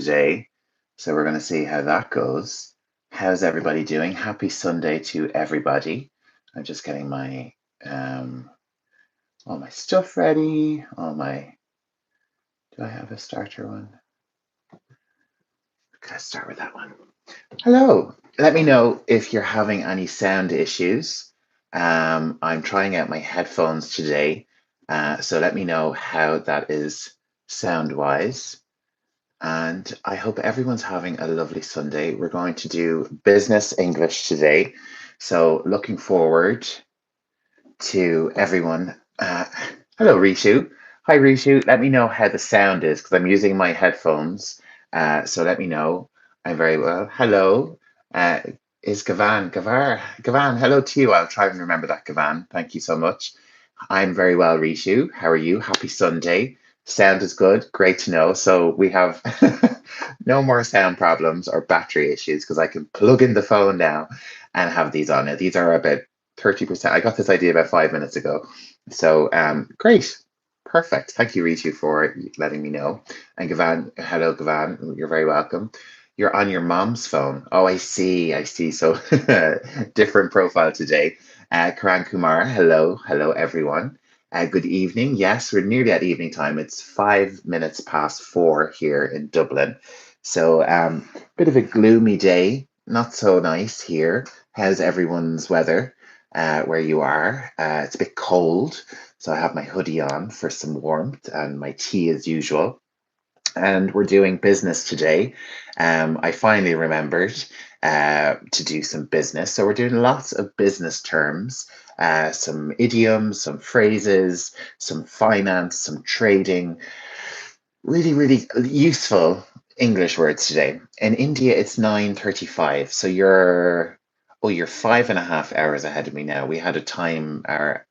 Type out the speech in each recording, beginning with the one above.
today. So we're going to see how that goes. How's everybody doing? Happy Sunday to everybody. I'm just getting my all my stuff ready. Do I have a starter one? Okay, start with that one. Hello. Let me know if you're having any sound issues. I'm trying out my headphones today, so let me know how that is sound wise. And I hope everyone's having a lovely Sunday. We're going to do business English today. So looking forward to everyone. Hello, Rishu. Hi, Rishu. Let me know how the sound is because I'm using my headphones. So let me know. I'm very well. Hello. Uh, is Gavan, hello to you. I'll try and remember that, Gavan. Thank you so much. I'm very well, Rishu. How are you? Happy Sunday. Sound is good. Great to know. So we have no more sound problems or battery issues because I can plug in the phone now and have these on it. These are about 30%. I got this idea about 5 minutes ago. So great. Perfect. Thank you, Ritu, for letting me know. And Gavan, hello, Gavan. You're very welcome. You're on your mom's phone. Oh, I see. I see. So different profile today. Karan Kumar, hello. Hello, everyone. Good evening. Yes, we're nearly at evening time. It's 5 minutes past 4 here in Dublin. So, bit of a gloomy day. Not so nice here. How's everyone's weather where you are? It's a bit cold, so I have my hoodie on for some warmth and my tea as usual. And we're doing business today. I finally remembered to do some business. So we're doing lots of business terms, some idioms, some phrases, some finance, some trading. Really, really useful English words today. In India, it's 9:35. So you're 5.5 hours ahead of me now. We had a time our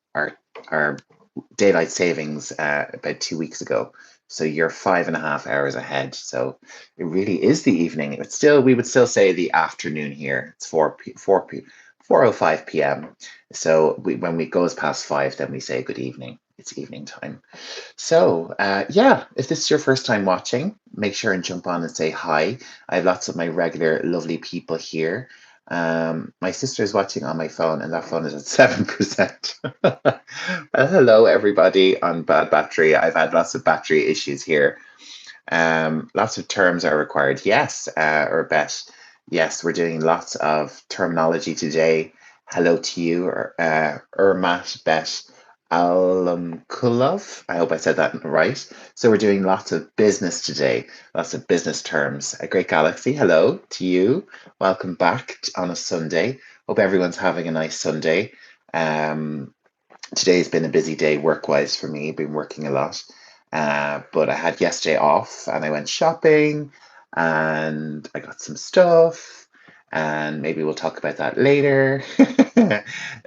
daylight savings about 2 weeks ago. So you're 5.5 hours ahead. So it really is the evening. It's still, we would still say the afternoon here. It's 4:05 p.m. So when we goes past 5, then we say good evening. It's evening time. So, yeah, if this is your first time watching, make sure and jump on and say hi. I have lots of my regular lovely people here. My sister is watching on my phone, and that phone is at 7%. Hello, everybody on bad battery. I've had lots of battery issues here. Lots of terms are required. Yes, or bet. Yes, we're doing lots of terminology today. Hello to you, Ermat, Bet, Kulov. I hope I said that right. So we're doing lots of business today, lots of business terms. A great galaxy. Hello to you. Welcome back on a Sunday. Hope everyone's having a nice Sunday. Um, Today's been a busy day work-wise for me. Been working a lot. But I had yesterday off and I went shopping and I got some stuff and maybe we'll talk about that later.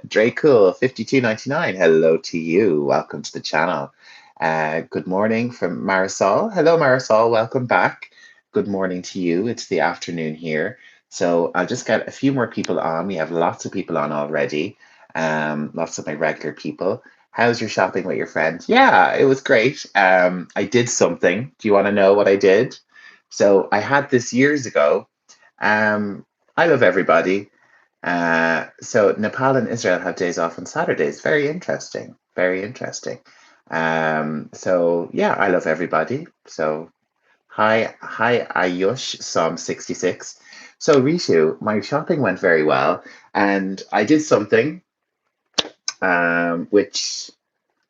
Dre Cool, 52.99. Hello to you. Welcome to the channel. Good morning from Marisol. Hello, Marisol. Welcome back. Good morning to you. It's the afternoon here. So I'll just get a few more people on. We have lots of people on already. Lots of my regular people. How's your shopping with your friend? Yeah, it was great. I did something. Do you want to know what I did? So I had this years ago. Um, I love everybody. So Nepal and Israel have days off on Saturdays. Very interesting. Very interesting. So yeah, I love everybody. So hi Ayush, Psalm 66. So Rishu, my shopping went very well, and I did something which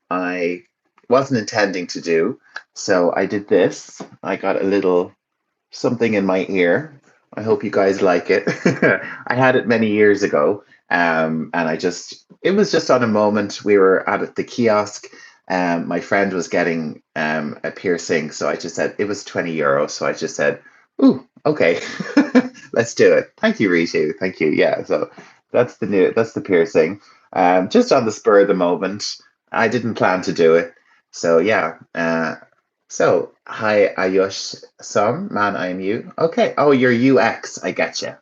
I wasn't intending to do. So I did this. I got a little something in my ear. I hope you guys like it. I had it many years ago, and it was just on a moment. We were at the kiosk. My friend was getting a piercing, so I just said it was €20. So I just said, "Ooh, okay, let's do it." Thank you, Ritu. Thank you. Yeah, so that's the piercing. Just on the spur of the moment. I didn't plan to do it. So yeah. So hi Ayush Som, man, I am you. Okay. Oh, you're UX. I get you.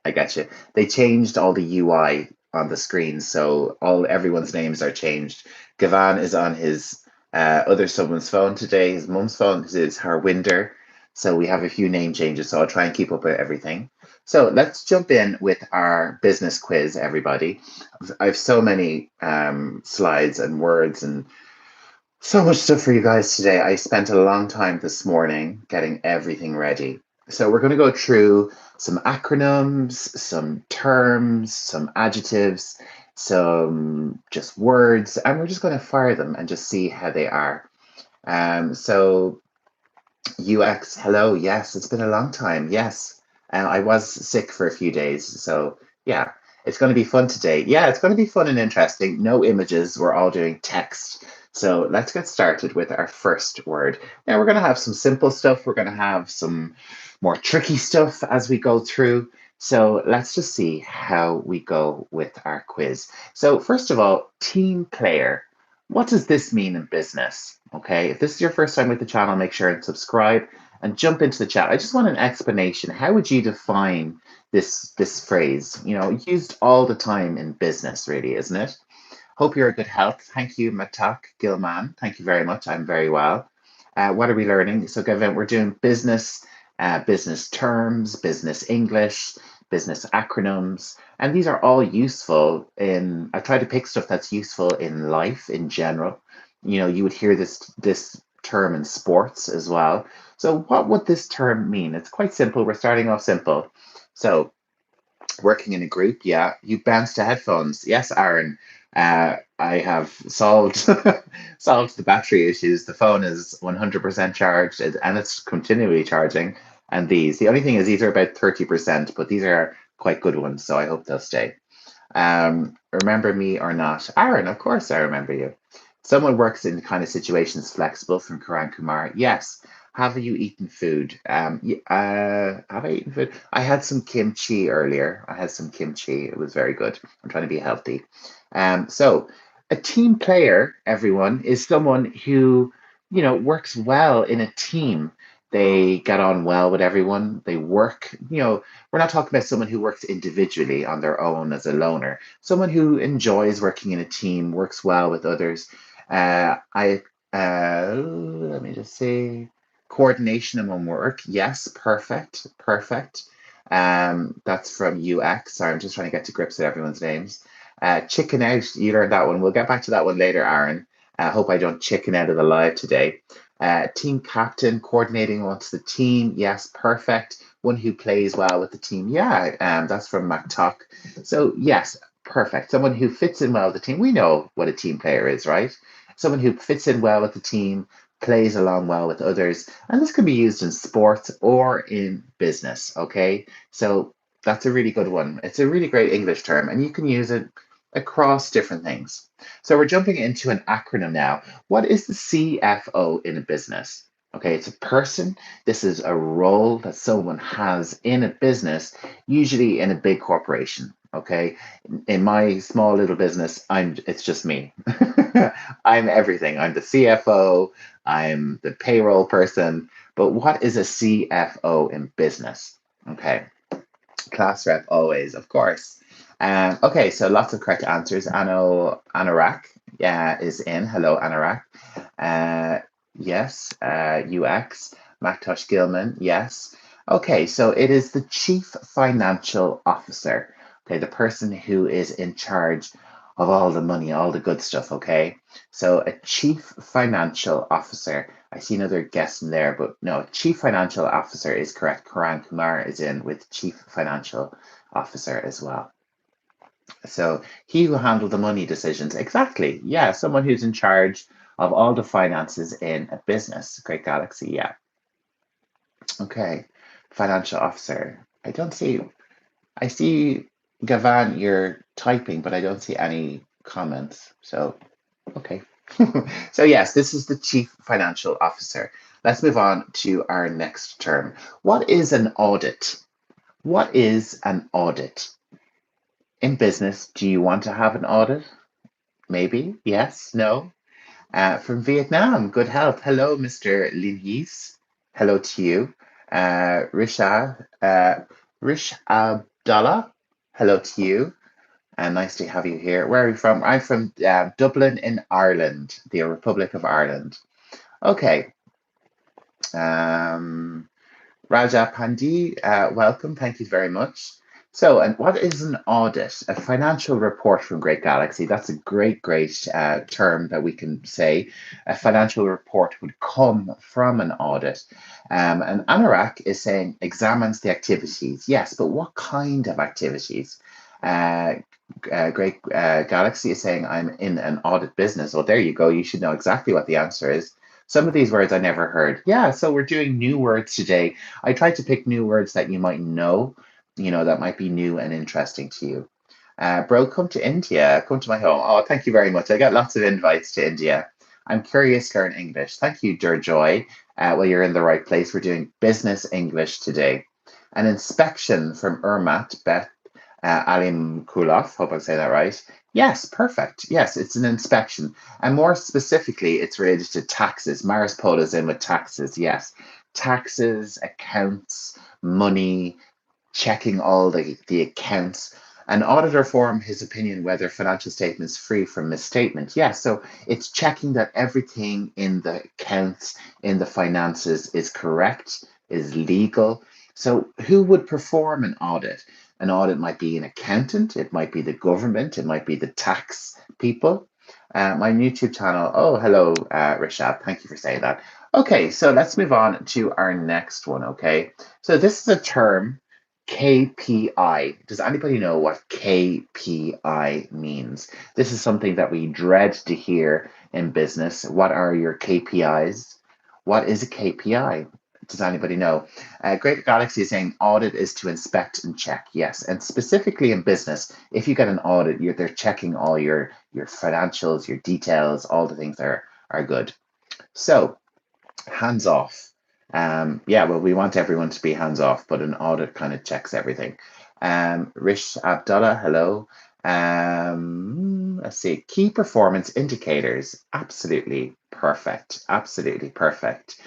I get you. They changed all the UI on the screen, so everyone's names are changed. Gavan is on his other someone's phone today, his mum's phone, because it's Harwinder. So we have a few name changes, so I'll try and keep up with everything. So let's jump in with our business quiz, everybody. I have so many slides and words and so much stuff for you guys today. I spent a long time this morning getting everything ready. So we're going to go through some acronyms, some terms, some adjectives, some just words, and we're just going to fire them and just see how they are. So UX, hello. Yes, it's been a long time. Yes. I was sick for a few days. So, yeah, it's going to be fun today. Yeah, it's going to be fun and interesting. No images. We're all doing text. So, let's get started with our first word. Now, we're going to have some simple stuff. We're going to have some more tricky stuff as we go through. So, let's just see how we go with our quiz. So, first of all, team player. What does this mean in business? Okay, if this is your first time with the channel, make sure and subscribe and jump into the chat. I just want an explanation. How would you define this phrase? You know, used all the time in business, really, isn't it? Hope you're in good health. Thank you, Matak Gilman. Thank you very much. I'm very well. What are we learning? So, Gavin, we're doing business, business terms, business English, business acronyms, and these are all useful in. I try to pick stuff that's useful in life in general. You know, you would hear this term in sports as well. So, what would this term mean? It's quite simple. We're starting off simple. So, working in a group, yeah. You bounce to headphones. Yes, Aaron. I have solved solved the battery issues. The phone is 100% charged and it's continually charging. And the only thing is these are about 30%, but these are quite good ones, so I hope they'll stay. Remember me or not? Aaron, of course I remember you. Someone works in kind of situations flexible from Karan Kumar. Yes. Have you eaten food? Have I eaten food? I had some kimchi earlier. I had some kimchi. It was very good. I'm trying to be healthy. So a team player, everyone, is someone who, you know, works well in a team. They get on well with everyone. They work, you know, we're not talking about someone who works individually on their own as a loner. Someone who enjoys working in a team, works well with others. I Let me just see. Coordination among work. Yes, perfect, perfect. That's from UX. Sorry, I'm just trying to get to grips with everyone's names. Chicken out. You learned that one. We'll get back to that one later, Aaron. I hope I don't chicken out of the live today. Team captain, coordinating amongst the team. Yes, perfect. One who plays well with the team. Yeah, that's from MacTalk. So yes, perfect. Someone who fits in well with the team. We know what a team player is, right? Someone who fits in well with the team, plays along well with others, and this can be used in sports or in business. Okay, so that's a really good one. It's a really great English term, and you can use it across different things. So we're jumping into an acronym now. What is the CFO in a business? Okay, it's a person. This is a role that someone has in a business, usually in a big corporation. Okay, in my small little business, it's just me. I'm everything. I'm the CFO, I'm the payroll person. But what is a CFO in business? Okay, class rep always, of course. Okay, so lots of correct answers. Anorak, yeah, is in. Hello, Anorak. Uh, yes, UX. Maktosh Gilman, yes. Okay, so it is the chief financial officer. Okay, the person who is in charge of all the money, all the good stuff. Okay, so a chief financial officer. I see another guess in there, but no, chief financial officer is correct. Karan Kumar is in with chief financial officer as well. So he will handle the money decisions. Exactly. Yeah, someone who's in charge of all the finances in a business. Great Galaxy. Yeah. Okay. Financial officer. I see, Gavan, you're typing, but I don't see any comments. So, okay. So, yes, this is the chief financial officer. Let's move on to our next term. What is an audit? What is an audit? In business, do you want to have an audit? Maybe, yes, no. From Vietnam, good health. Hello, Mr. Lin Yis. Hello to you. Rish Abdallah. Hello to you. And nice to have you here. Where are you from? I'm from Dublin in Ireland, the Republic of Ireland. Okay. Um, Raja Pandi, welcome. Thank you very much. So, and what is an audit? A financial report from Great Galaxy. That's a great term that we can say. A financial report would come from an audit. And Anorak is saying examines the activities. Yes, but what kind of activities? Uh, Great Galaxy is saying I'm in an audit business. Well, there you go. You should know exactly what the answer is. Some of these words I never heard. Yeah, so we're doing new words today. I tried to pick new words that you might know, that might be new and interesting to you. Bro, come to India, come to my home. Oh, thank you very much. I got lots of invites to India. I'm curious to learn English. Thank you, Durjoy. Well, you're in the right place. We're doing business English today. An inspection from Irmat, Beth Alim Kulov. Hope I'm saying that right. Yes, perfect. Yes, it's an inspection. And more specifically, it's related to taxes. Maris Pol is in with taxes. Yes, taxes, accounts, money, checking all the accounts. An auditor form his opinion whether financial statements free from misstatement. Yes, so it's checking that everything in the accounts, in the finances is correct, is legal. So who would perform an audit? An audit might be an accountant, it might be the government, it might be the tax people. My YouTube channel. Oh, hello, Rishab. Thank you for saying that. Okay, so let's move on to our next one. Okay, so this is a term, KPI. Does anybody know what KPI means? This is something that we dread to hear in business. What are your KPIs? What is a KPI? Does anybody know? Great Galaxy is saying audit is to inspect and check. Yes, and specifically in business, if you get an audit, they're checking all your financials, your details, all the things that are good. So hands off. Yeah, well, we want everyone to be hands off, but an audit kind of checks everything. Rish Abdullah, hello. Let's see, key performance indicators. Absolutely perfect. Absolutely perfect.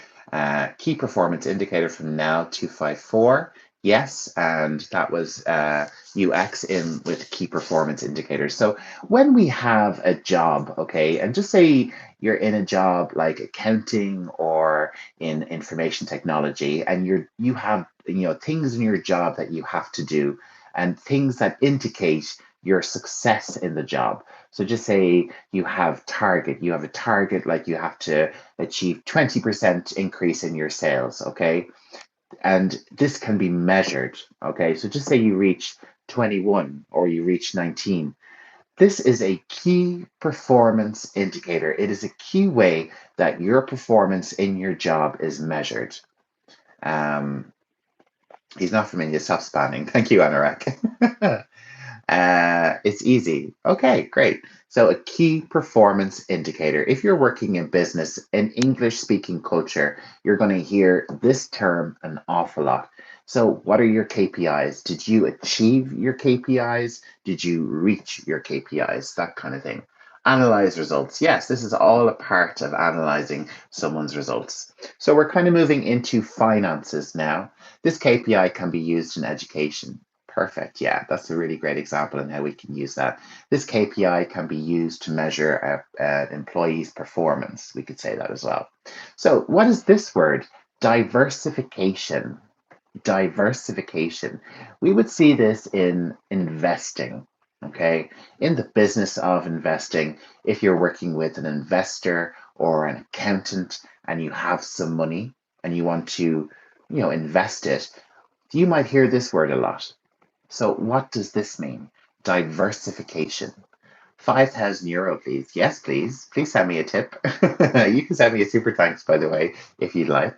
Key performance indicator from now 254. Yes, and that was UX in with key performance indicators. So when we have a job, okay, and just say you're in a job like accounting or in information technology, and you have things in your job that you have to do and things that indicate your success in the job. So just say you have a target like you have to achieve 20% increase in your sales, okay? And this can be measured, okay? So just say you reach 21 or you reach 19. This is a key performance indicator. It is a key way that your performance in your job is measured. Um, he's not from India. Stop spamming. Thank you, Anorak. It's easy. Okay, great. So a key performance indicator. If you're working in business, in English speaking culture, you're going to hear this term an awful lot. So what are your KPIs? Did you achieve your KPIs? Did you reach your KPIs? That kind of thing. Analyze results. Yes, this is all a part of analyzing someone's results. So we're kind of moving into finances now. This KPI can be used in education. Perfect. Yeah, that's a really great example in how we can use that. This KPI can be used to measure an employee's performance. We could say that as well. So, what is this word? Diversification. Diversification. We would see this in investing. Okay, in the business of investing, if you're working with an investor or an accountant and you have some money and you want to, invest it, you might hear this word a lot. So what does this mean? Diversification. 5,000 euro, please. Yes, please. Please send me a tip. You can send me a super thanks, by the way, if you'd like.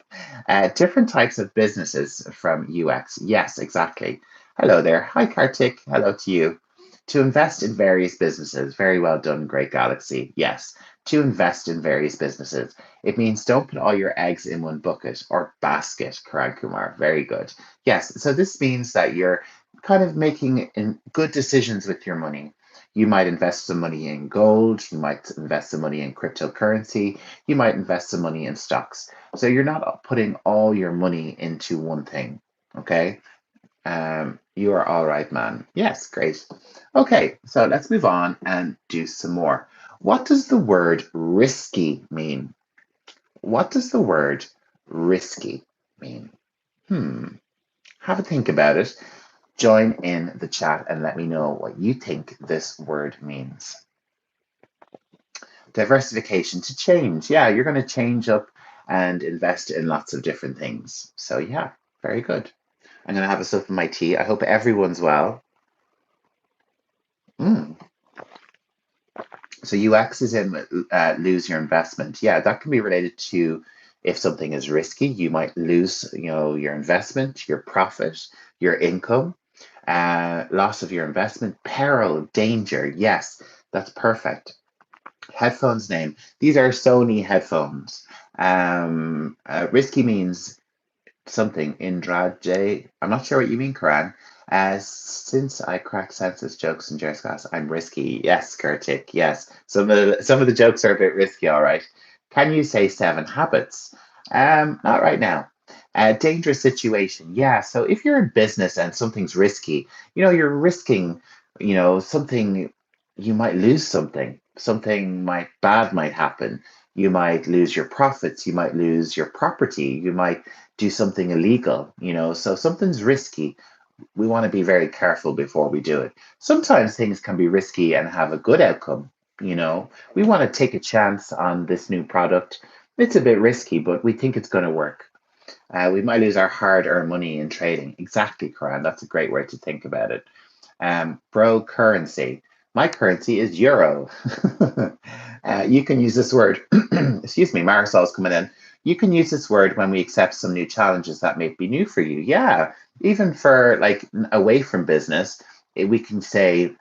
Different types of businesses from UX. Yes, exactly. Hello there. Hi, Kartik. Hello to you. To invest in various businesses. Very well done, Great Galaxy. Yes, to invest in various businesses. It means don't put all your eggs in one bucket or basket, Karan Kumar. Very good. Yes, so this means that you're kind of making good decisions with your money. You might invest some money in gold, you might invest some money in cryptocurrency, you might invest some money in stocks. So you're not putting all your money into one thing, okay? You are all right, man. Yes, great. Okay, so let's move on and do some more. What does the word risky mean? What does the word risky mean? Hmm. Have a think about it. Join in the chat and let me know what you think this word means. Diversification, to change. Yeah, you're going to change up and invest in lots of different things. So, yeah, very good. I'm going to have a sip of my tea. I hope everyone's well. Mm. So UX is in lose your investment. Yeah, that can be related to if something is risky, you might lose, your investment, your profit, your income, loss of your investment, peril, danger. Yes, that's perfect. Headphones name. These are Sony headphones. Risky means something. Indraj. I'm not sure what you mean, Karan. Since I crack senseless jokes in Jerry's class, I'm risky. Yes, Kurtik. Yes, some of the jokes are a bit risky. All right. Can you say seven habits? Not right now. Dangerous situation. Yeah. So if you're in business and something's risky, you're risking, something. You might lose something. Something might bad might happen. You might lose your profits. You might lose your property. You might do something illegal, so something's risky. We want to be very careful before we do it. Sometimes things can be risky and have a good outcome. We want to take a chance on this new product. It's a bit risky, but we think it's going to work. We might lose our hard-earned money in trading. Exactly, Karan. That's a great way to think about it. Bro currency. My currency is euro. You can use this word. Excuse me, Marisol's coming in. You can use this word when we accept some new challenges that may be new for you. Yeah, even for like away from business, we can say,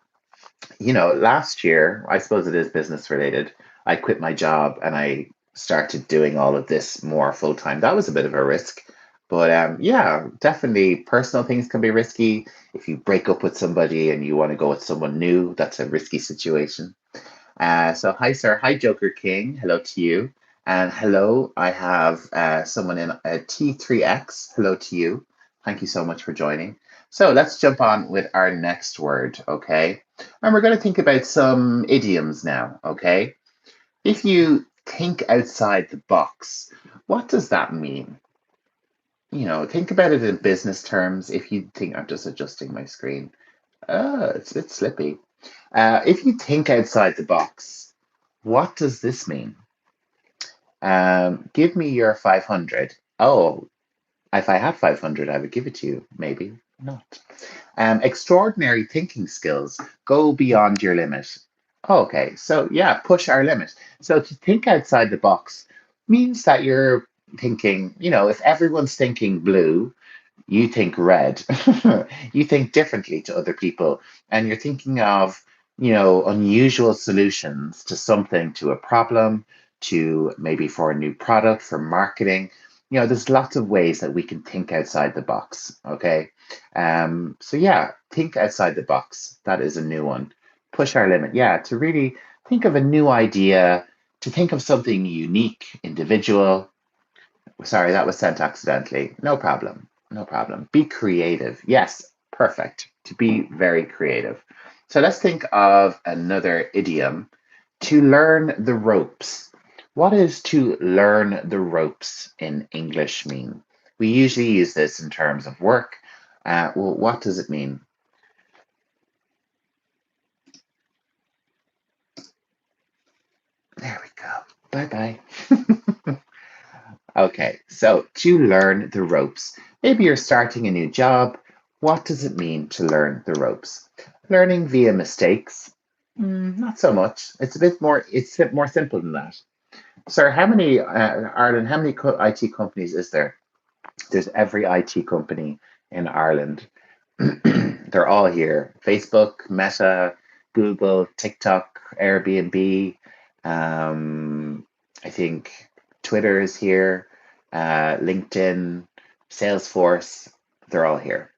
last year, I suppose it is business related. I quit my job and I started doing all of this more full time. That was a bit of a risk. But yeah, definitely personal things can be risky. If you break up with somebody and you want to go with someone new, that's a risky situation. So, hi, sir. Hi, Joker King. Hello to you. And hello, I have someone in T3X. Hello to you. Thank you so much for joining. So, let's jump on with our next word, okay? And we're going to think about some idioms now, okay? If you think outside the box, what does that mean? Think about it in business terms. If you think, I'm just adjusting my screen. It's slippy. If you think outside the box, what does this mean? Give me your 500. Oh, if I had 500, I would give it to you. Maybe not. Extraordinary thinking skills. Go beyond your limit. Okay, so yeah, push our limit. So to think outside the box means that you're thinking, if everyone's thinking blue, you think red. You think differently to other people, and you're thinking of, unusual solutions to something, to a problem, to maybe for a new product, for marketing. There's lots of ways that we can think outside the box. Okay. So yeah, think outside the box. That is a new one. Push our limit. Yeah, to really think of a new idea, to think of something unique, individual. Sorry, that was sent accidentally. No problem. No problem. Be creative. Yes, perfect. To be very creative. So let's think of another idiom. To learn the ropes. What is to learn the ropes in English mean? We usually use this in terms of work. Well, what does it mean? There we go. Bye bye. Okay, so to learn the ropes. Maybe you're starting a new job. What does it mean to learn the ropes? Learning via mistakes? Not so much. It's a bit more simple than that. Sir, Ireland, how many IT companies is there? There's every IT company in Ireland. They're all here. Facebook, Meta, Google, TikTok, Airbnb. I think Twitter is here. LinkedIn, Salesforce. They're all here.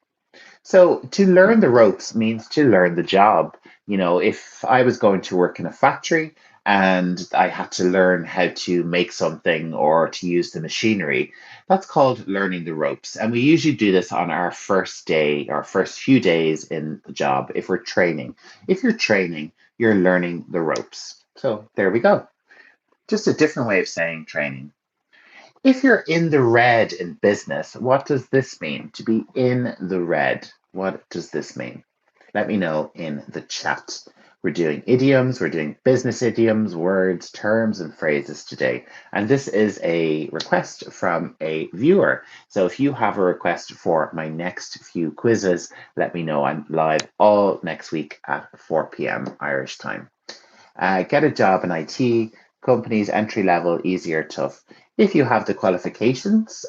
So to learn the ropes means to learn the job. If I was going to work in a factory and I had to learn how to make something or to use the machinery, that's called learning the ropes. And we usually do this on our first day, our first few days in the job if we're training. If you're training, you're learning the ropes. So there we go. Just a different way of saying training. If you're in the red in business, what does this mean? To be in the red, what does this mean? Let me know in the chat. We're doing idioms, we're doing business idioms, words, terms, and phrases today. And this is a request from a viewer. So if you have a request for my next few quizzes, let me know. I'm live all next week at 4 p.m. Irish time. Get a job in IT, companies, entry level, easy or tough. If you have the qualifications,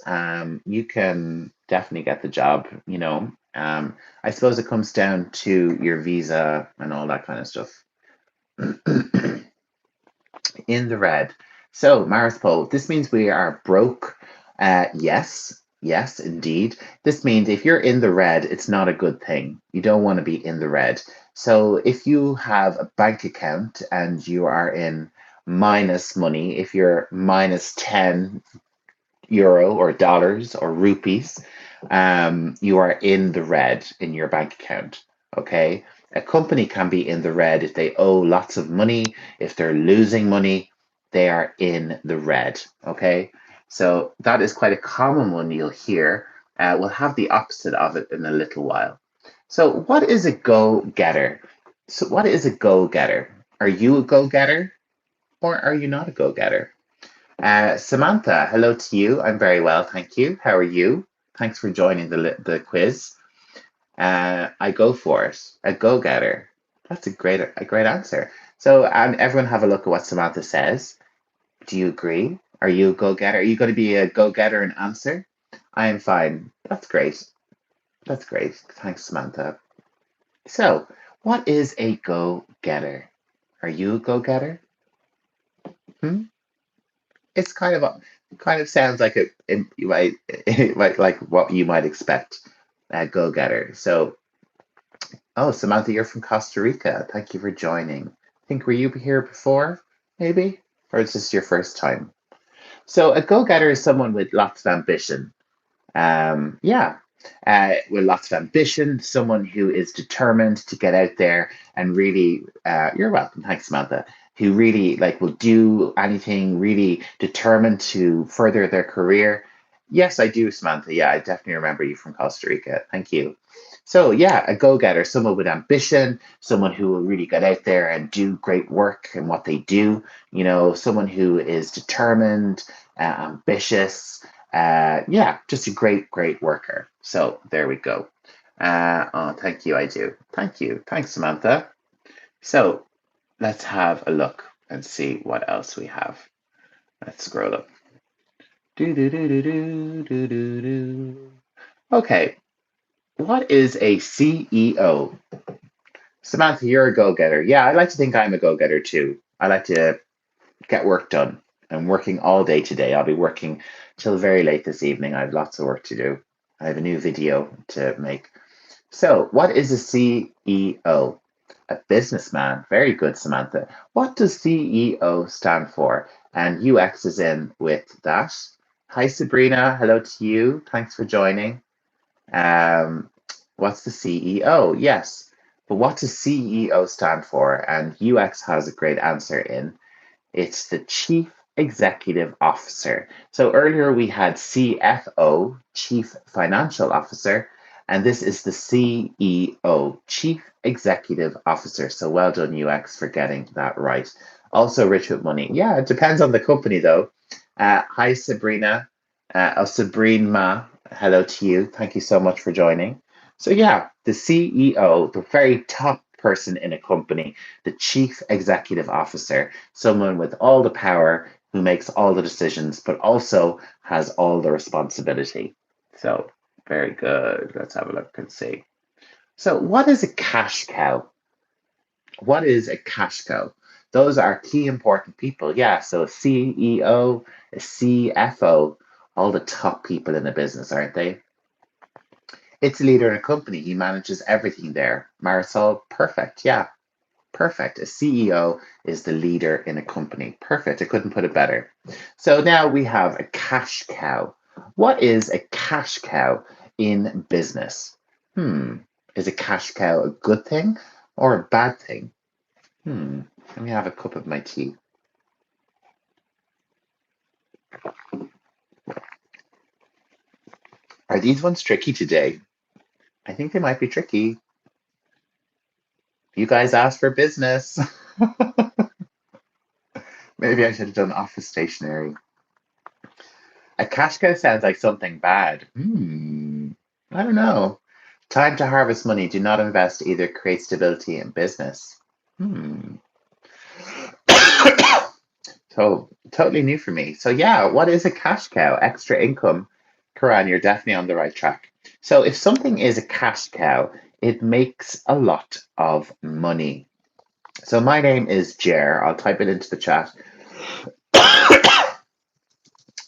you can definitely get the job, you know. I suppose it comes down to your visa and all that kind of stuff. In the red. So, Marispol, this means we are broke. Yes, yes, indeed. This means if you're in the red, it's not a good thing. You don't want to be in the red. So, if you have a bank account and you are in minus money, if you're minus 10 euro or dollars or rupees, you are in the red in your bank account. Okay. A company can be in the red if they owe lots of money, if they're losing money, they are in the red. Okay. So that is quite a common one you'll hear. We'll have the opposite of it in a little while. So, what is a go getter? So, what is a go getter? Are you a go getter or are you not a go getter? Samantha, hello to you. I'm very well, thank you. How are you? Thanks for joining the quiz. I go for it. A go-getter. That's a great answer. So, everyone have a look at what Samantha says. Do you agree? Are you a go-getter? Are you going to be a go-getter and answer? I am fine. That's great. That's great. Thanks, Samantha. So, what is a go-getter? Are you a go-getter? Hmm? It's kind of sounds like you might like what you might expect a go-getter. So, oh, Samantha, you're from Costa Rica. Thank you for joining. I think were you here before, maybe, or is this your first time? So, a go-getter is someone with lots of ambition. Yeah, with lots of ambition, someone who is determined to get out there and really, you're welcome. Thanks, Samantha. Who really like will do anything, really determined to further their career. Yes, I do, Samantha. Yeah, I definitely remember you from Costa Rica. Thank you. So, yeah, a go getter, someone with ambition, someone who will really get out there and do great work in what they do, you know, someone who is determined, ambitious, yeah, just a great worker. So there we go. Oh, thank you. I do. Thank you. Thanks, Samantha. So let's have a look and see what else we have. Let's scroll up. Do do do do do do do do. Okay, what is a CEO? Samantha, you're a go-getter. Yeah, I like to think I'm a go-getter too. I like to get work done. I'm working all day today. I'll be working till very late this evening. I have lots of work to do. I have a new video to make. So, what is a CEO? A businessman. Very good, Samantha. What does CEO stand for? And UX is in with that. Hi, Sabrina. Hello to you. Thanks for joining. Um, what's the CEO? Yes. But what does CEO stand for? And UX has a great answer in. It's the Chief Executive Officer. So earlier we had CFO, Chief Financial Officer, and this is the CEO, Chief Executive Officer. So well done, UX, for getting that right. Also rich with money. Yeah, it depends on the company though. Hi, Sabrina. Sabrina, hello to you. Thank you so much for joining. So yeah, the CEO, the very top person in a company, the Chief Executive Officer, someone with all the power who makes all the decisions, but also has all the responsibility. So, very good. Let's have a look and see. So, what is a cash cow? What is a cash cow? Those are key important people. Yeah, so a CEO, a CFO, all the top people in a business, aren't they? It's a leader in a company. He manages everything there. Marisol, perfect. Yeah, perfect. A CEO is the leader in a company. Perfect. I couldn't put it better. So now we have a cash cow. What is a cash cow in business? Hmm. Is a cash cow a good thing or a bad thing? Hmm. Let me have a cup of my tea. Are these ones tricky today? I think they might be tricky. You guys asked for business. Maybe I should have done office stationery. A cash cow sounds like something bad. I don't know. Time to harvest money. Do not invest. Either create stability in business. Hmm. So totally new for me. So yeah, what is a cash cow? Extra income. Karan, you're definitely on the right track. So if something is a cash cow, it makes a lot of money. So my name is Jer. I'll type it into the chat.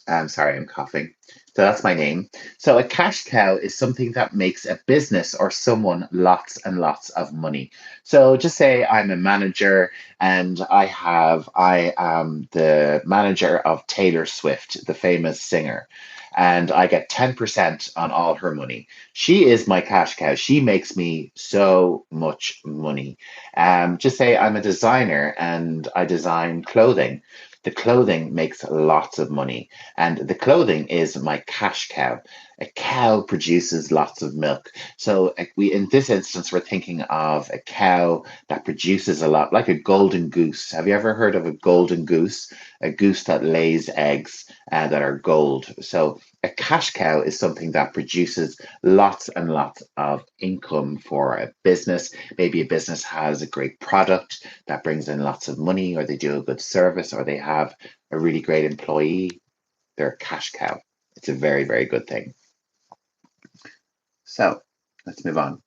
I'm sorry, I'm coughing. So that's my name. So a cash cow is something that makes a business or someone lots and lots of money. So just say I'm a manager and I am the manager of Taylor Swift, the famous singer, and I get 10% on all her money. She is my cash cow. She makes me so much money. Just say I'm a designer and I design clothing. The clothing makes lots of money, and the clothing is my cash cow. A cow produces lots of milk. So we, in this instance, we're thinking of a cow that produces a lot, like a golden goose. Have you ever heard of a golden goose? A goose that lays eggs that are gold. So a cash cow is something that produces lots and lots of income for a business. Maybe a business has a great product that brings in lots of money, or they do a good service, or they have a really great employee. They're a cash cow. It's a very, very good thing. So let's move on.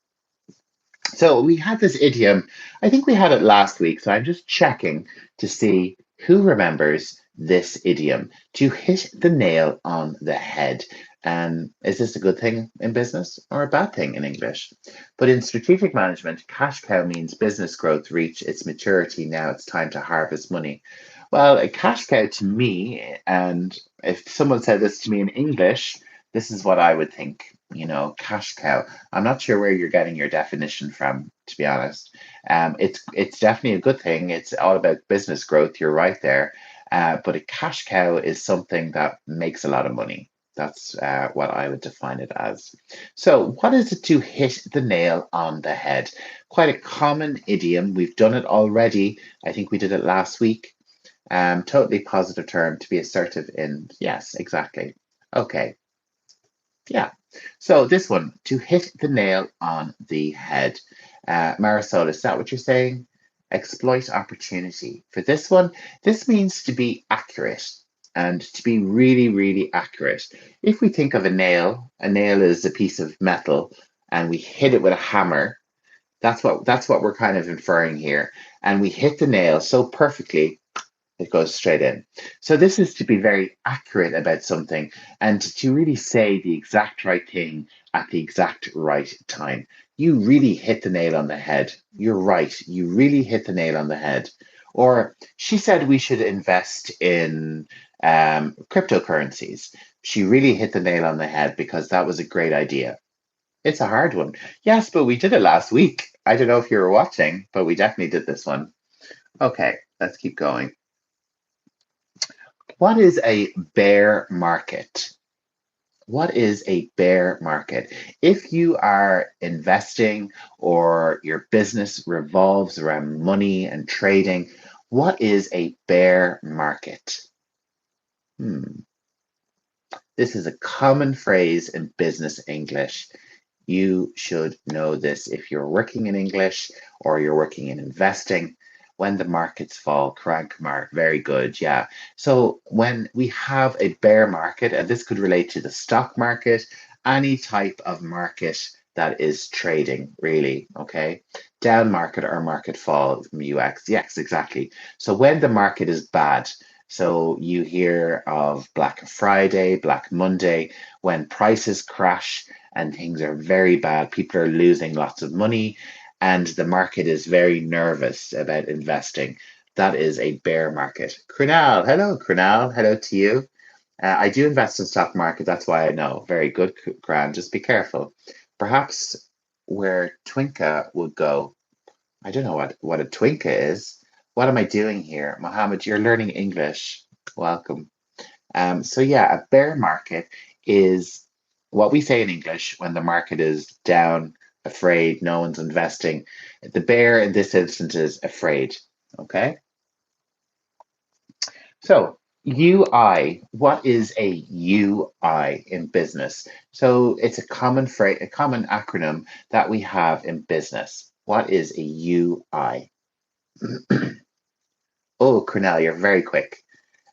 So we had this idiom, I think we had it last week. So I'm just checking to see who remembers this idiom, to hit the nail on the head. And is this a good thing in business or a bad thing in English? But in strategic management, cash cow means business growth reached its maturity. Now it's time to harvest money. Well, a cash cow to me, and if someone said this to me in English, this is what I would think, cash cow. I'm not sure where you're getting your definition from, to be honest. It's definitely a good thing. It's all about business growth. You're right there. But a cash cow is something that makes a lot of money. That's what I would define it as. So, what is it to hit the nail on the head? Quite a common idiom. We've done it already. I think we did it last week. Totally positive term to be assertive in. Yes, exactly. Okay. Yeah. So this one, to hit the nail on the head. Marisol, is that what you're saying? Exploit opportunity. For this one, this means to be accurate and to be really, really accurate. If we think of a nail is a piece of metal and we hit it with a hammer. That's what we're kind of inferring here. And we hit the nail so perfectly it goes straight in. So this is to be very accurate about something and to really say the exact right thing at the exact right time. You really hit the nail on the head. You're right. You really hit the nail on the head. Or she said we should invest in cryptocurrencies. She really hit the nail on the head because that was a great idea. It's a hard one. Yes, but we did it last week. I don't know if you were watching, but we definitely did this one. Okay, let's keep going. What is a bear market? What is a bear market? If you are investing or your business revolves around money and trading, what is a bear market? Hmm. This is a common phrase in business English. You should know this if you're working in English or you're working in investing. When the markets fall, Karan Kumar, very good. Yeah. So when we have a bear market, and this could relate to the stock market, any type of market that is trading, really. Okay. Down market or market fall from UX. Yes, exactly. So when the market is bad, so you hear of Black Friday, Black Monday, when prices crash and things are very bad. People are losing lots of money, and the market is very nervous about investing. That is a bear market. Krunal, hello, Krunal. Hello to you. I do invest in stock market. That's why I know. Very good, Kran. Just be careful. Perhaps where Twinka would go. I don't know what a Twinka is. What am I doing here? Mohammed, you're learning English. Welcome. So yeah, a bear market is What we say in English when the market is down, afraid, no one's investing. The bear in this instance is afraid. Okay. So UI, what is a UI in business? So it's a common phrase, a common acronym that we have in business. What is a UI? Oh, Cornell, you're very quick.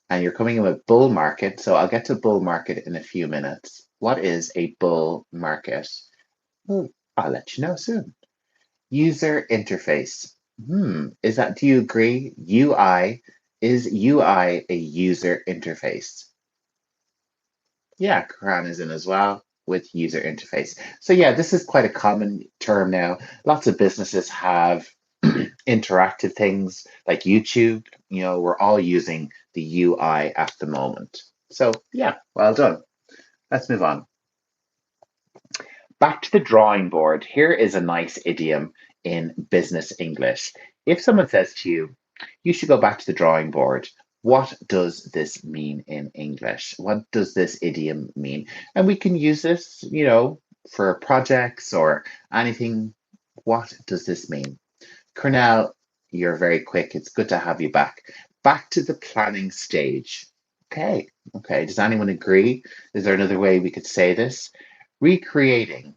And you're coming in with bull market. So I'll get to bull market in a few minutes. What is a bull market? Well, I'll let you know soon. User interface. Do you agree? Is UI a user interface? Yeah, Quran is in as well with user interface. So yeah, this is quite a common term now. Lots of businesses have interactive things like YouTube. We're all using the UI at the moment. So yeah, well done. Let's move on. Back to the drawing board. Here is a nice idiom in business English. If someone says to you, you should go back to the drawing board, what does this mean in English? What does this idiom mean? And we can use this, for projects or anything. What does this mean? Cornell, you're very quick. It's good to have you back. Back to the planning stage. Okay. Okay. Does anyone agree? Is there another way we could say this? Recreating.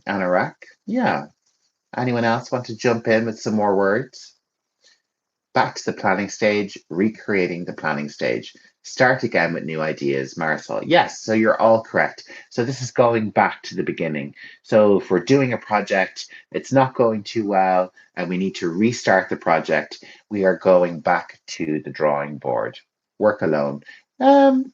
Anorak. Yeah. Anyone else want to jump in with some more words? Back to the planning stage, recreating the planning stage. Start again with new ideas, Marisol. Yes, so you're all correct. So this is going back to the beginning. So if we're doing a project, it's not going too well, and we need to restart the project, we are going back to the drawing board. Work alone.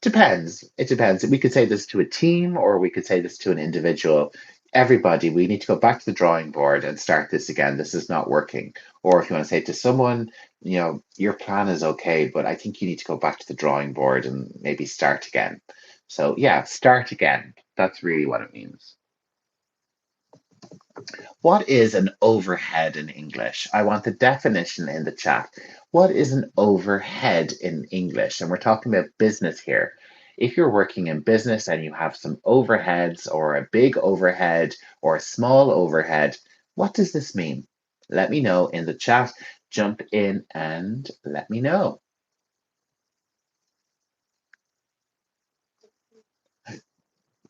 Depends. It depends. We could say this to a team or we could say this to an individual. Everybody, we need to go back to the drawing board and start this again. This is not working. Or if you want to say it to someone, your plan is okay, but I think you need to go back to the drawing board and maybe start again. So, yeah, start again. That's really what it means. What is an overhead in English? I want the definition in the chat. What is an overhead in English? And we're talking about business here. If you're working in business and you have some overheads or a big overhead or a small overhead, what does this mean? Let me know in the chat. Jump in and let me know.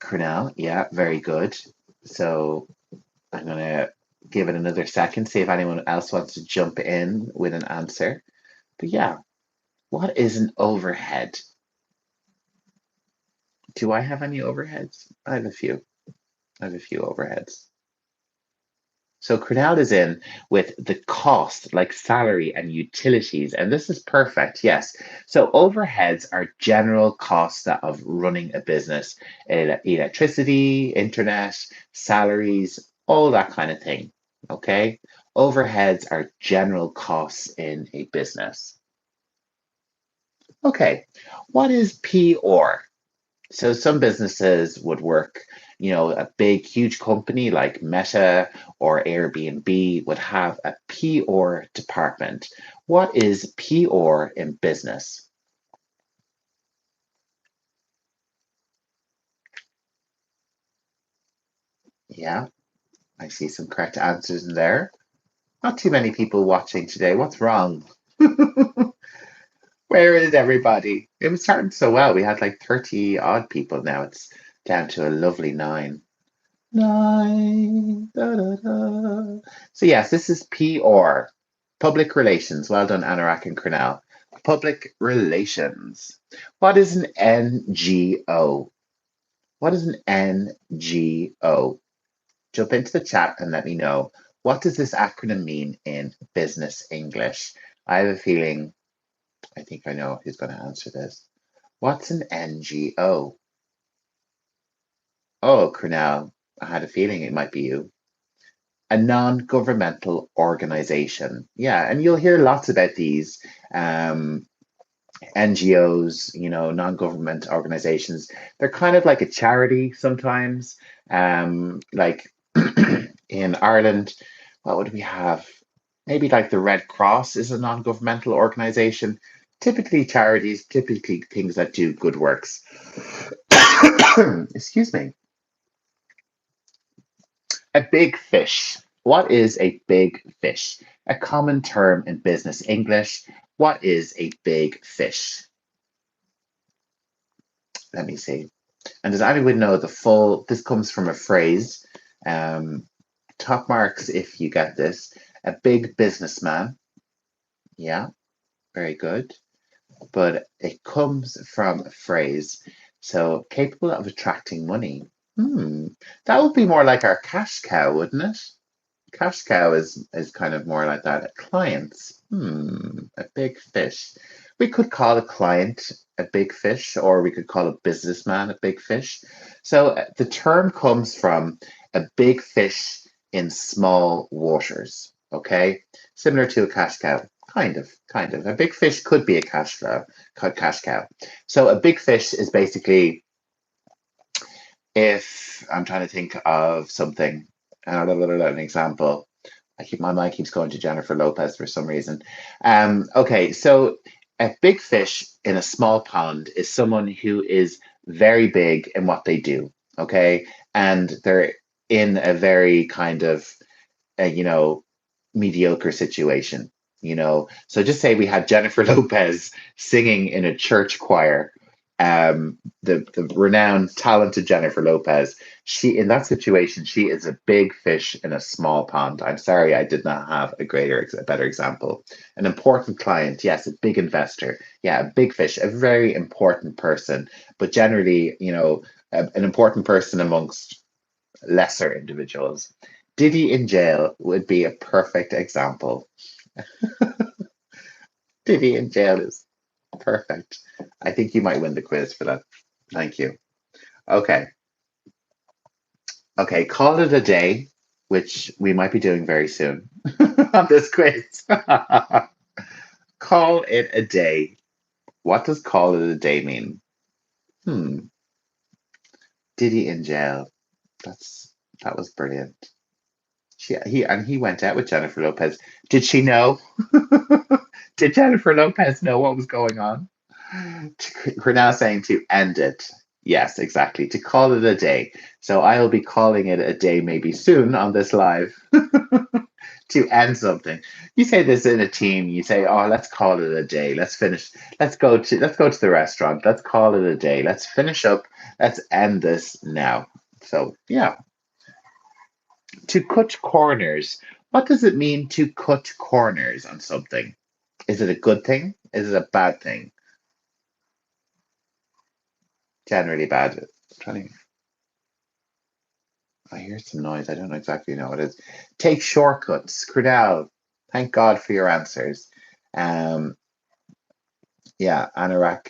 Cornell, yeah, very good. So I'm going to give it another second, see if anyone else wants to jump in with an answer. But yeah, what is an overhead? Do I have any overheads? I have a few. I have a few overheads. So Cornell is in with the cost, like salary and utilities, and this is perfect. Yes. So overheads are general costs of running a business, electricity, internet, salaries, all that kind of thing. Okay. Overheads are general costs in a business. Okay. What is PR? So some businesses would work, a big, huge company like Meta or Airbnb would have a PR department. What is PR in business? Yeah, I see some correct answers in there. Not too many people watching today. What's wrong? Where is everybody? It was starting so well. We had like 30 odd people. Now it's down to a lovely nine. Nine. Da, da, da. So yes, this is PR, public relations. Well done, Anorak and Cornell. Public relations. What is an NGO? What is an NGO? Jump into the chat and let me know. What does this acronym mean in business English? I have a feeling, I think I know who's going to answer this. What's an NGO? Oh, Cornell, I had a feeling it might be you. A non-governmental organization. Yeah, and you'll hear lots about these NGOs, non-government organizations. They're kind of like a charity sometimes. Like in Ireland, what would we have? Maybe like the Red Cross is a non-governmental organization. Typically charities, typically things that do good works. Excuse me. A big fish. What is a big fish? A common term in business English. What is a big fish? Let me see. And does anyone know the full? This comes from a phrase. Um, Top marks if you get this. A big businessman. Yeah, very good. But it comes from a phrase. So capable of attracting money. Hmm, that would be more like our cash cow, wouldn't it? Cash cow is kind of more like that. Clients. A big fish. We could call a client a big fish, or we could call a businessman a big fish. So the term comes from a big fish in small waters. Okay, similar to a cash cow. Kind of. A big fish could be a cash cow. So a big fish is basically, if I'm trying to think of something, an example. My mind keeps going to Jennifer Lopez for some reason. Okay, so a big fish in a small pond is someone who is very big in what they do. Okay, and they're in a very kind of a, mediocre situation. So just say we had Jennifer Lopez singing in a church choir. The renowned, talented Jennifer Lopez. She, in that situation, she is a big fish in a small pond. I'm sorry, I did not have a better example. An important client, yes, a big investor, yeah, a big fish, a very important person, but generally, an important person amongst lesser individuals. Diddy in jail would be a perfect example. Diddy in jail is perfect. I think you might win the quiz for that. Thank you. Okay. Okay. Call it a day, which we might be doing very soon on this quiz. Call it a day. What does call it a day mean? Hmm. Diddy in jail. That was brilliant. He went out with Jennifer Lopez. Did she know? Did Jennifer Lopez know what was going on? We're now saying to end it. Yes, exactly. To call it a day. So I'll be calling it a day maybe soon on this live to end something. You say this in a team, you say, "Oh, let's call it a day. Let's finish. Let's go to the restaurant. Let's call it a day. Let's finish up. Let's end this now." So, yeah. To cut corners. What does it mean to cut corners on something? Is it a good thing? Is it a bad thing? Generally bad. I hear some noise. I don't exactly know what it is. Take shortcuts. Crudel, thank God for your answers. Um, yeah, Anorak.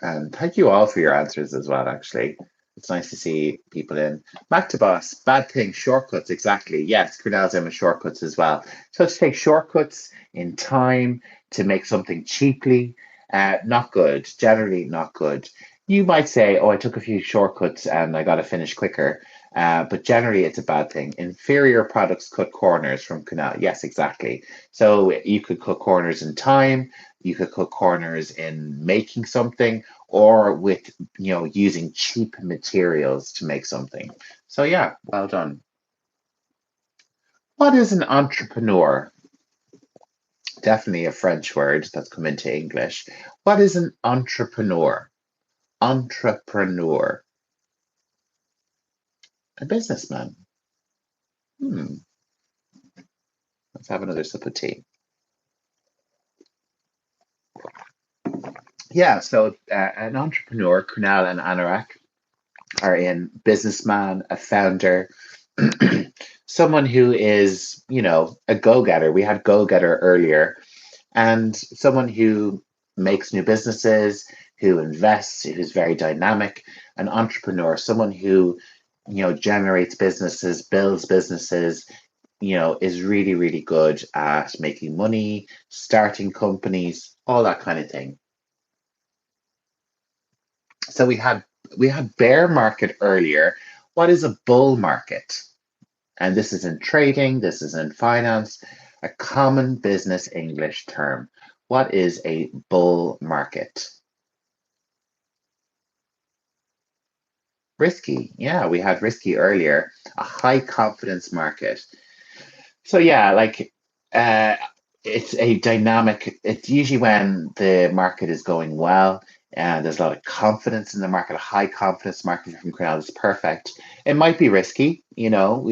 And thank you all for your answers as well, actually. It's nice to see people in. Back to boss. Bad thing. Shortcuts. Exactly. Yes, Crudell's in with shortcuts as well. So to take shortcuts in time to make something cheaply, not good. Generally, not good. You might say, "Oh, I took a few shortcuts and I got to finish quicker." But generally, it's a bad thing. Inferior products cut corners from Canal. Yes, exactly. So you could cut corners in time, you could cut corners in making something, or with using cheap materials to make something. So yeah, well done. What is an entrepreneur? Definitely a French word that's come into English. What is an entrepreneur? Entrepreneur. A businessman. Hmm. Let's have another sip of tea. Yeah, so an entrepreneur, Kunal and Anorak, are in businessman, a founder, someone who is, a go-getter. We had go-getter earlier, and someone who makes new businesses, who invests, who's very dynamic, an entrepreneur, someone who, generates businesses, builds businesses, is really, really good at making money, starting companies, all that kind of thing. So we had bear market earlier. What is a bull market? And this is in trading, this is in finance, a common business English term. What is a bull market? Risky. Yeah, we had risky earlier. A high confidence market. So yeah, like uh, it's a dynamic. It's usually when the market is going well and there's a lot of confidence in the market. A high confidence market from Crown is perfect. It might be risky, we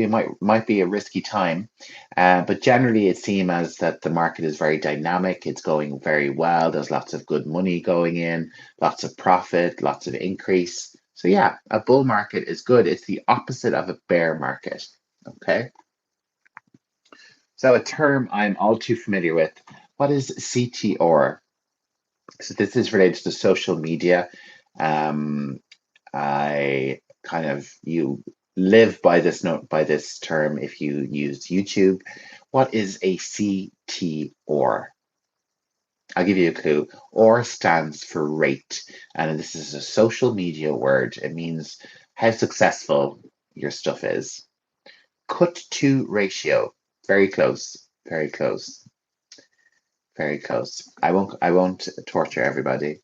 might be a risky time, but generally it's seen as that the market is very dynamic. It's going very well. There's lots of good money going in, lots of profit, lots of increase. So yeah, a bull market is good. It's the opposite of a bear market. Okay. So a term I'm all too familiar with. What is CTR? So this is related to social media. Um, I kind of you live by this note by this term if you use YouTube. What is a CTR? I'll give you a clue. Or stands for rate, and this is a social media word. It means how successful your stuff is. Cut to ratio. Very close. Very close. Very close. I won't torture everybody.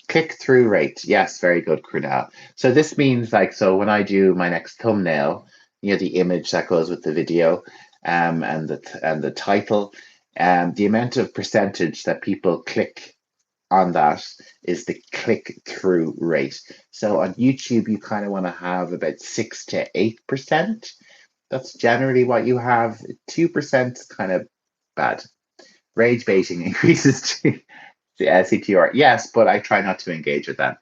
Click through rate. Yes, very good, Krunel. So this means like so when I do my next thumbnail, the image that goes with the video, and the title, the amount of percentage that people click on that is the click through rate. So on YouTube, you kind of want to have about 6 to 8%. That's generally what you have. 2% kind of bad. Rage baiting increases to the CTR. Yes, but I try not to engage with that.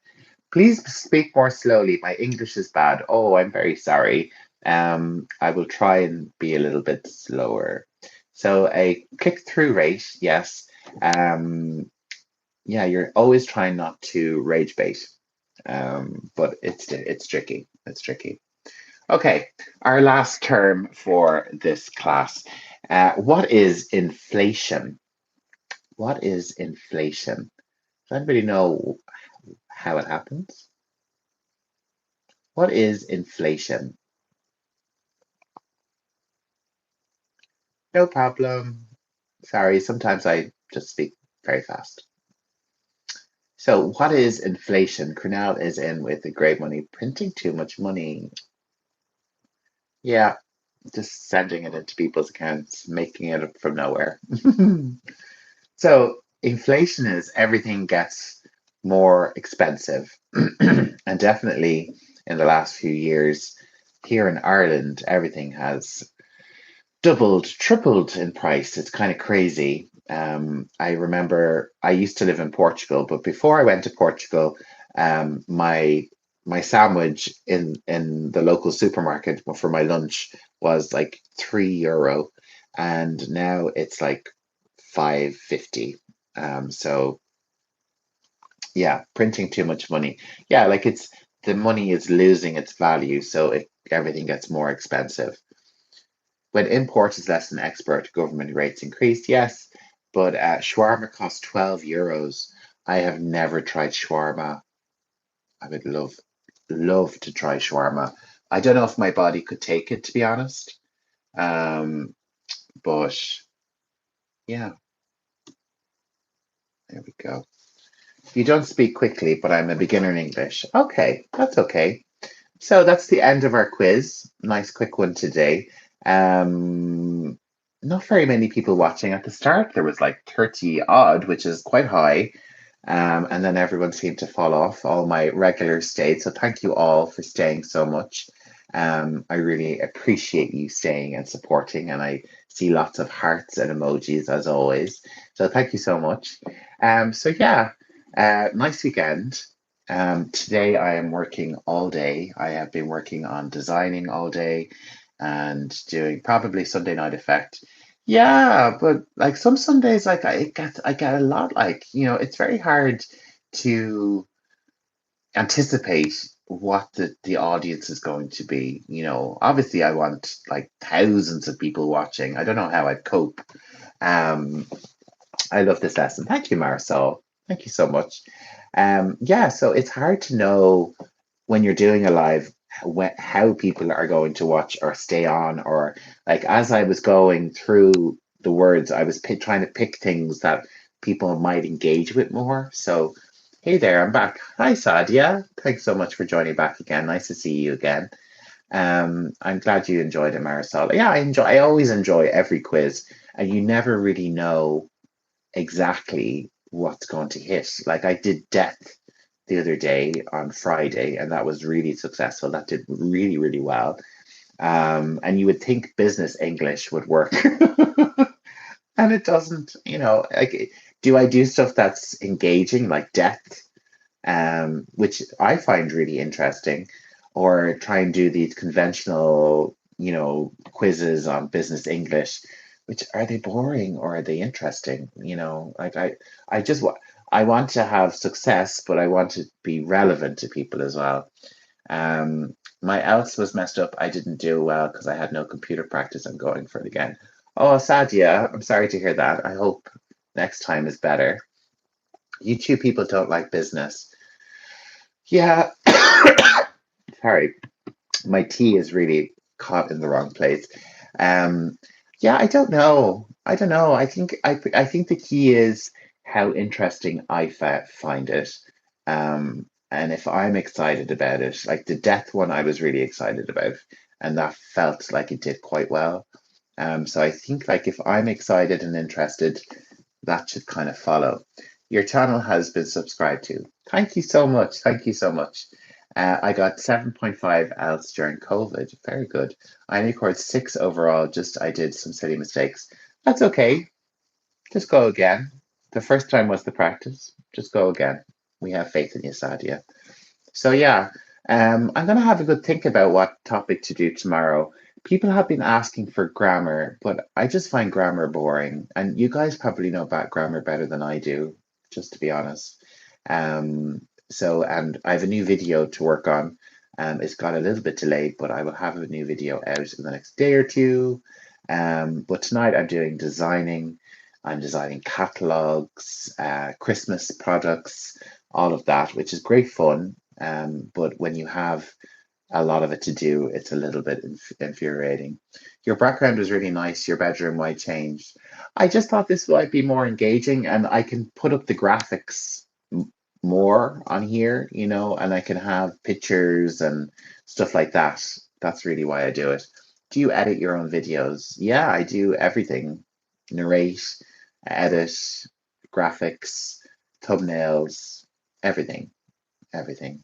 Please speak more slowly. My English is bad. Oh, I'm very sorry. I will try and be a little bit slower. So a click-through rate, yes. Yeah, you're always trying not to rage bait. But it's tricky. It's tricky. Okay, our last term for this class. What is inflation? What is inflation? Does anybody know how it happens? What is inflation? No problem. Sorry, sometimes I just speak very fast. So, what is inflation? Cornell is in with the great money, printing too much money. Yeah, just sending it into people's accounts, making it up from nowhere. So, inflation is everything gets more expensive. And definitely in the last few years, here in Ireland, everything has doubled, tripled in price. It's kind of crazy. I remember I used to live in Portugal, but before I went to Portugal, my sandwich in the local supermarket for my lunch was like €3, and now it's like 5.50. So yeah, printing too much money. Yeah, like it's the money is losing its value, so everything gets more expensive. When import is less than export, government rates increase, yes, but shawarma costs €12. I have never tried shawarma. I would love to try shawarma. I don't know if my body could take it, to be honest. Um, but yeah, there we go. You don't speak quickly, but I'm a beginner in English. Okay, that's okay. So that's the end of our quiz. Nice quick one today. Um, Not very many people watching at the start. There was like 30 odd, which is quite high. And then everyone seemed to fall off. All my regulars stayed. So thank you all for staying so much. I really appreciate you staying and supporting. And I see lots of hearts and emojis as always. So thank you so much. So yeah, nice weekend. Today I am working all day. I have been working on designing all day and doing probably Sunday night effect. Yeah, but like some Sundays, like I get a lot. Like it's very hard to anticipate what the audience is going to be. Obviously, I want like thousands of people watching. I don't know how I'd cope. Um, I love this lesson. Thank you, Marisol. Thank you so much. Yeah, so it's hard to know when you're doing a live how people are going to watch or stay on, or like as I was going through the words, I was trying to pick things that people might engage with more. So Hey there, I'm back. Hi, Sadia. Thanks so much for joining back again. Nice to see you again. I'm glad you enjoyed it, Marisol. Yeah, I always enjoy every quiz, and you never really know exactly what's going to hit. Like I did death the other day on Friday, and that was really successful. That did really, really well. And you would think business English would work, and it doesn't. Like, do I do stuff that's engaging, like death? Which I find really interesting, or try and do these conventional, quizzes on business English, which are they boring or are they interesting? Like I just I want to have success, but I want to be relevant to people as well. My else was messed up. I didn't do well because I had no computer practice. I'm going for it again. Oh, Sadia, I'm sorry to hear that. I hope next time is better. You two people don't like business. Yeah, sorry, my tea is really caught in the wrong place. Um, yeah, I don't know. I don't know. I think the key is how interesting find it. And if I'm excited about it, like the death one, I was really excited about, and that felt like it did quite well. So I think like if I'm excited and interested, that should kind of follow. Your channel has been subscribed to. Thank you so much. Thank you so much. I got 7.5 else during COVID. Very good. I only scored 6 overall. Just I did some silly mistakes. That's okay. Just go again. The first time was the practice. Just go again. We have faith in you, Sadia. So yeah, I'm gonna have a good think about what topic to do tomorrow. People have been asking for grammar, but I just find grammar boring. And you guys probably know about grammar better than I do, just to be honest. And I have a new video to work on. It's got a little bit delayed, but I will have a new video out in the next day or two. But tonight I'm doing designing. I'm designing catalogs, Christmas products, all of that, which is great fun. But when you have a lot of it to do, it's a little bit infuriating. Your background was really nice. Your bedroom might change. I just thought this might be more engaging, and I can put up the graphics more on here, and I can have pictures and stuff like that. That's really why I do it. Do you edit your own videos? Yeah, I do everything. Narrate, edit, graphics, thumbnails, everything, everything.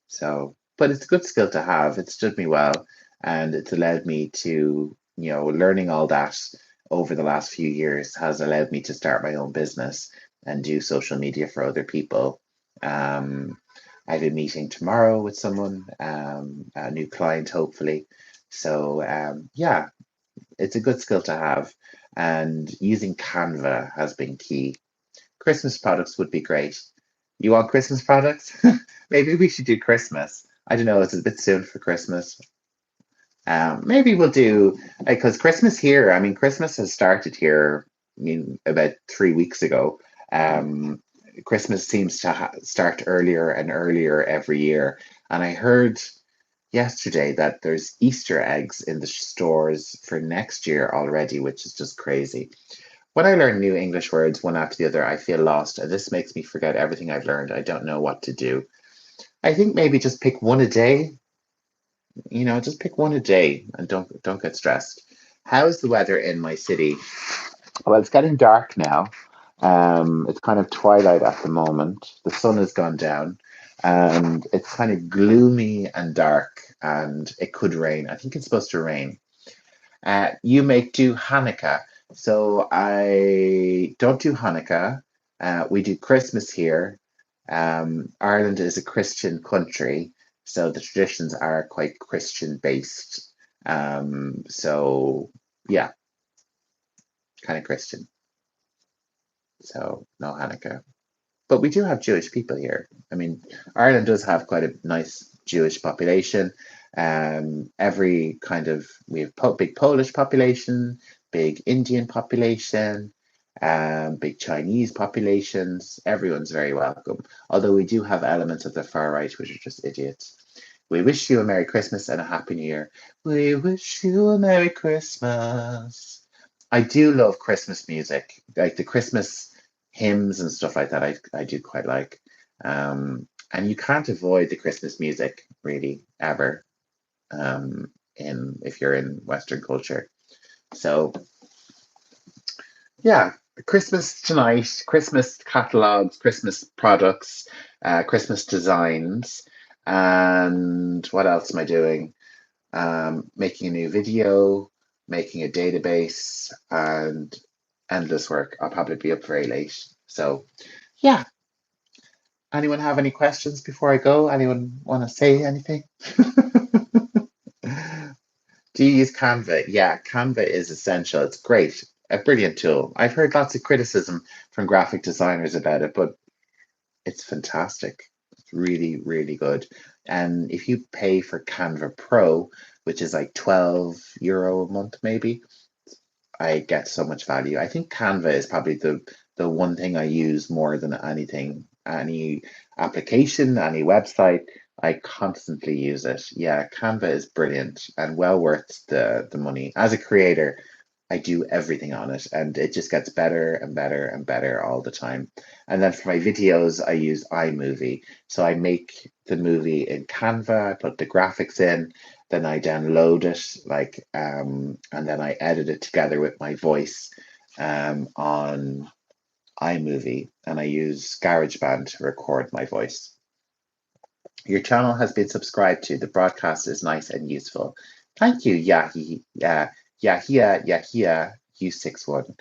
So, but it's a good skill to have. It stood me well, and it's allowed me to, learning all that over the last few years has allowed me to start my own business and do social media for other people. Um, I have a meeting tomorrow with someone, a new client, hopefully. So, yeah, it's a good skill to have. And using Canva has been key. Christmas products would be great. You want Christmas products? Maybe we should do Christmas. I don't know, it's a bit soon for Christmas. Maybe we'll do, because Christmas here, I mean, Christmas has started here, I mean, about 3 weeks ago. Um, Christmas seems to start earlier and earlier every year. And I heard yesterday that there's Easter eggs in the stores for next year already, which is just crazy. When I learn new English words one after the other, I feel lost, and this makes me forget everything I've learned. I don't know what to do. I think maybe just pick one a day. Just pick one a day and don't get stressed. How's the weather in my city? Well, it's getting dark now. It's kind of twilight at the moment. The sun has gone down, and it's kind of gloomy and dark, and it could rain. I think it's supposed to rain. You make do Hanukkah. So I don't do Hanukkah. We do Christmas here. Ireland is a Christian country, so the traditions are quite Christian based. So yeah, kind of Christian. So no Hanukkah. But we do have Jewish people here. I mean, Ireland does have quite a nice Jewish population. Every kind of we have big Polish population, big Indian population, big Chinese populations. Everyone's very welcome. Although we do have elements of the far right which are just idiots. We wish you a Merry Christmas and a Happy New Year. We wish you a Merry Christmas. I do love Christmas music, like the Christmas hymns and stuff like that. I do quite like. And you can't avoid the Christmas music really ever, in if you're in Western culture. So yeah, Christmas tonight, Christmas catalogs, Christmas products, Christmas designs, and what else am I doing? Making a new video, making a database, and endless work. I'll probably be up very late. So yeah. Anyone have any questions before I go? Anyone want to say anything? Do you use Canva? Yeah, Canva is essential. It's great, a brilliant tool. I've heard lots of criticism from graphic designers about it, but it's fantastic. It's really, really good. And if you pay for Canva Pro, which is like €12 a month, maybe, I get so much value. I think Canva is probably the one thing I use more than anything, any application, any website. I constantly use it. Yeah, Canva is brilliant and well worth the money. As a creator, I do everything on it and it just gets better and better and better all the time. And then for my videos, I use iMovie. So I make the movie in Canva, I put the graphics in, then I download it, and then I edit it together with my voice on iMovie, and I use GarageBand to record my voice. Your channel has been subscribed to. The broadcast is nice and useful. Thank you, Yahia U61.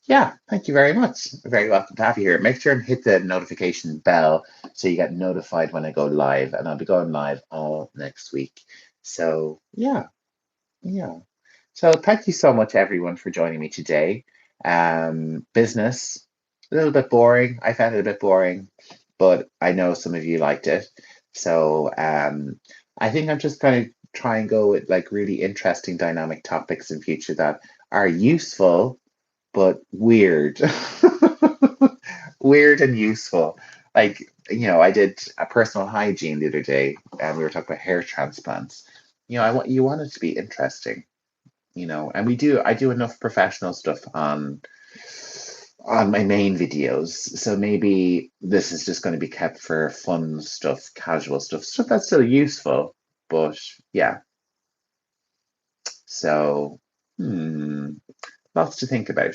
Yeah, thank you very much. Very welcome to have you here. Make sure and hit the notification bell so you get notified when I go live, and I'll be going live all next week. So yeah, yeah. So thank you so much, everyone, for joining me today. Business, a little bit boring. I found it a bit boring, but I know some of you liked it. So I think I'm just going to try and go with like really interesting dynamic topics in future that are useful but weird. Weird and useful. Like, I did a personal hygiene the other day and we were talking about hair transplants. You want it to be interesting, and I do enough professional stuff on my main videos. So maybe this is just going to be kept for fun stuff, casual stuff that's still useful, but yeah. So, lots to think about.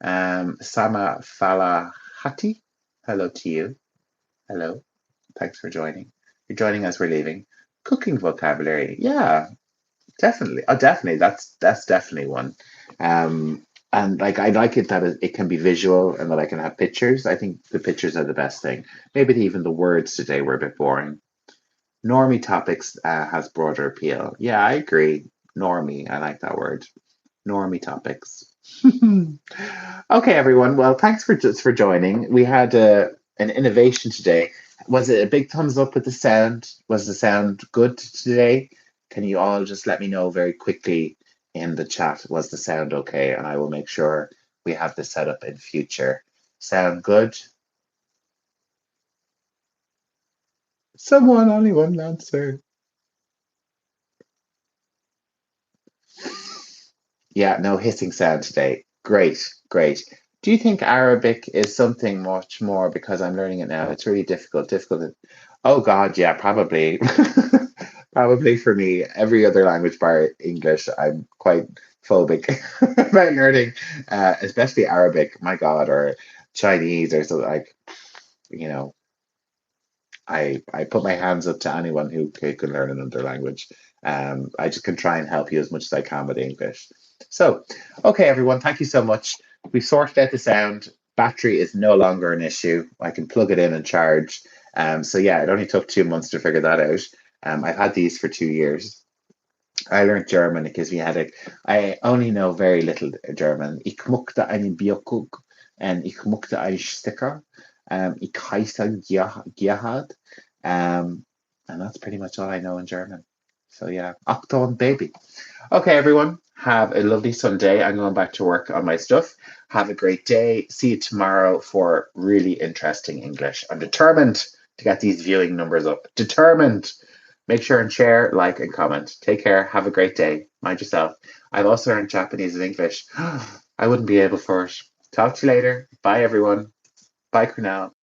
Sama Falahati, hello to you. Hello. Thanks for joining. You're joining as we're leaving. Cooking vocabulary. Yeah, definitely. Oh, definitely. That's definitely one. And like I like it that it can be visual and that I can have pictures. I think the pictures are the best thing. Maybe even the words today were a bit boring. Normie topics has broader appeal. Yeah, I agree. Normie, I like that word. Normie topics. Okay, everyone. Well, thanks for joining. We had an innovation today. Was it a big thumbs up with the sound? Was the sound good today? Can you all just let me know very quickly in the chat? Was the sound okay? And I will make sure we have this set up in future. Sound good? Someone, only one answer. Yeah, no hissing sound today. Great, great. Do you think Arabic is something much more because I'm learning it now? It's really difficult, difficult. Oh God, yeah, probably. Probably for me, every other language bar English, I'm quite phobic about learning, especially Arabic, my God, or Chinese or something like, you know, I put my hands up to anyone who can learn another language. I just can try and help you as much as I can with English. So, okay, everyone, thank you so much. We've sorted out the sound. Battery is no longer an issue. I can plug it in and charge. So yeah, it only took 2 months to figure that out. I've had these for 2 years. I learned German because I only know very little German. Ich möchte einen Biocook and ich möchte einen Sticker. Ich heiße Gerhard. And that's pretty much all I know in German. So yeah, Achtung, baby. Okay, everyone, have a lovely Sunday. I'm going back to work on my stuff. Have a great day. See you tomorrow for really interesting English. I'm determined to get these viewing numbers up. Determined. Make sure and share, like, and comment. Take care. Have a great day. Mind yourself. I've also learned Japanese and English. I wouldn't be able for it. Talk to you later. Bye, everyone. Bye, Cornell.